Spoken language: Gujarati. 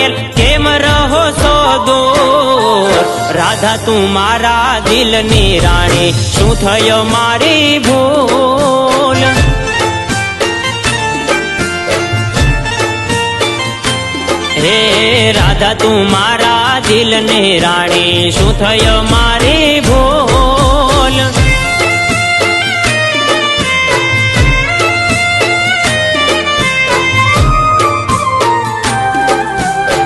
ઘાયલ કેમ રહો સો દૂર રાધા તું મારા દિલની રાણી શું થયો મારી ભૂલ હે રાધા તું મારા દિલની રાણી શું થયો મારી ભૂલ